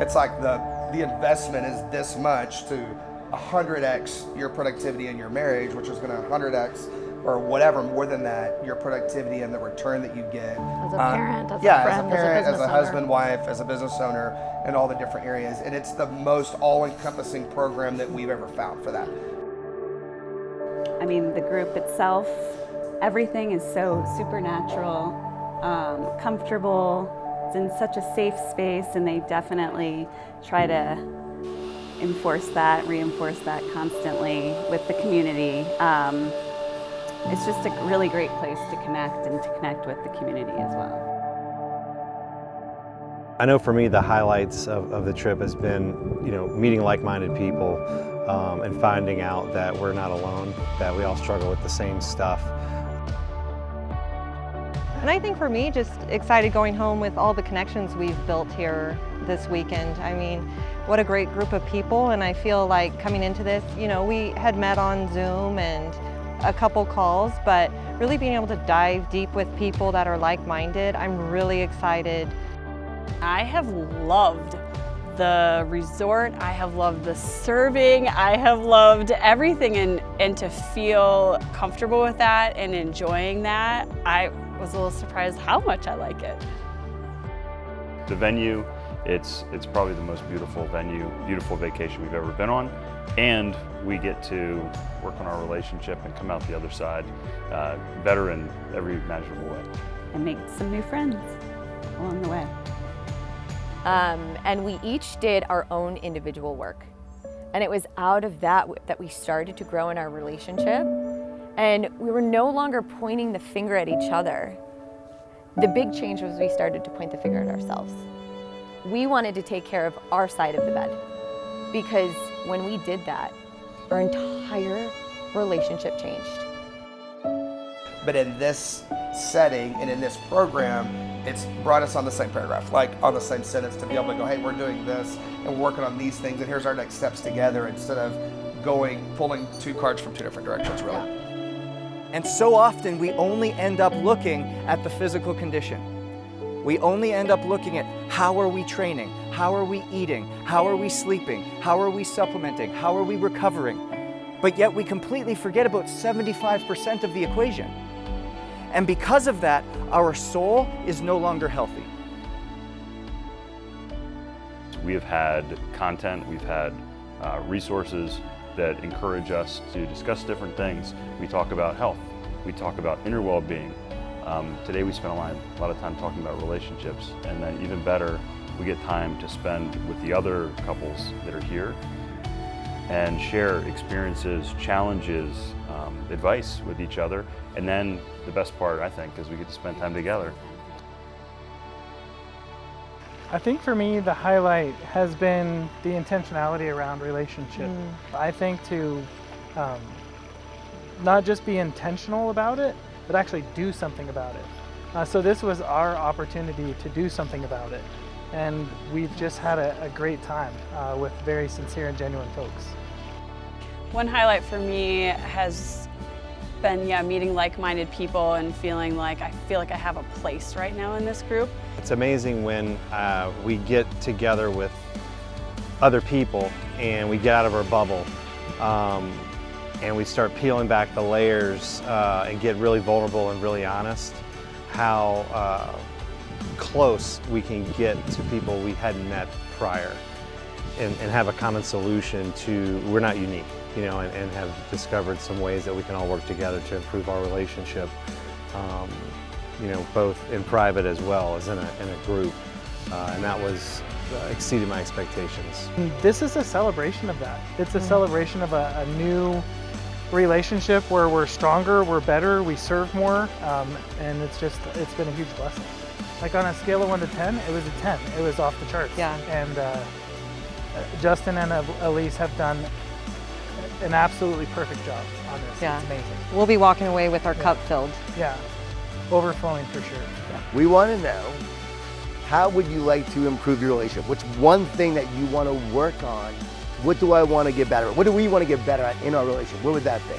It's like the investment is this much to 100x your productivity in your marriage, which is going to 100x or whatever more than that your productivity and the return that you get as a parent, as a friend, as a parent, as a as a business husband, owner. wife, as a business owner, and all the different areas. And it's the most all-encompassing program that we've ever found for that. I mean, the group itself, everything is so supernatural, comfortable. It's in such a safe space, and they definitely try to reinforce that constantly with the community. It's just a really great place to connect and to connect with the community as well. I know for me the highlights of the trip has been, meeting like-minded people and finding out that we're not alone, that we all struggle with the same stuff. And I think for me, just excited going home with all the connections we've built here this weekend. I mean, what a great group of people, and I feel like coming into this, we had met on Zoom and a couple calls, but really being able to dive deep with people that are like-minded, I'm really excited. I have loved the resort, I have loved the serving, I have loved everything, and to feel comfortable with that and enjoying that, I was a little surprised how much I like it. The venue, it's probably the most beautiful venue, beautiful vacation we've ever been on, and we get to work on our relationship and come out the other side better in every imaginable way. And make some new friends along the way. And we each did our own individual work. And it was out of that we started to grow in our relationship. And we were no longer pointing the finger at each other. The big change was we started to point the finger at ourselves. We wanted to take care of our side of the bed. Because when we did that, our entire relationship changed. But in this setting and in this program, it's brought us on the same paragraph, like on the same sentence, to be able to go, hey, we're doing this and we're working on these things, and here's our next steps together, instead of pulling two cards from two different directions, really. And so often we only end up looking at the physical condition. We only end up looking at how are we training, how are we eating, how are we sleeping, how are we supplementing, how are we recovering. But yet we completely forget about 75% of the equation. And because of that, our soul is no longer healthy. We have had content, we've had resources that encourage us to discuss different things. We talk about health, we talk about inner well-being. Today we spent a lot of time talking about relationships, and then even better, we get time to spend with the other couples that are here and share experiences, challenges, advice with each other. And then the best part, I think, is we get to spend time together. I think for me, the highlight has been the intentionality around relationship. I think to not just be intentional about it, but actually do something about it. So this was our opportunity to do something about it. And we've just had a great time with very sincere and genuine folks. One highlight for me has been, meeting like-minded people and feeling like I have a place right now in this group. It's amazing when we get together with other people and we get out of our bubble and we start peeling back the layers and get really vulnerable and really honest, how close we can get to people we hadn't met prior and have a common solution to, we're not unique, and have discovered some ways that we can all work together to improve our relationship, both in private as well as in a group, and that was exceeded my expectations. This is a celebration of that. It's a celebration of a new relationship where we're stronger, we're better, we serve more, and it's been a huge blessing. Like on a scale of 1 to 10, it was a 10. It was off the charts. Yeah. And Justin and Elise have done an absolutely perfect job on this. Yeah. It's amazing. We'll be walking away with our cup filled. Yeah, overflowing for sure. Yeah. We want to know, how would you like to improve your relationship? What's one thing that you want to work on? What do I want to get better at? What do we want to get better at in our relationship? What would that be?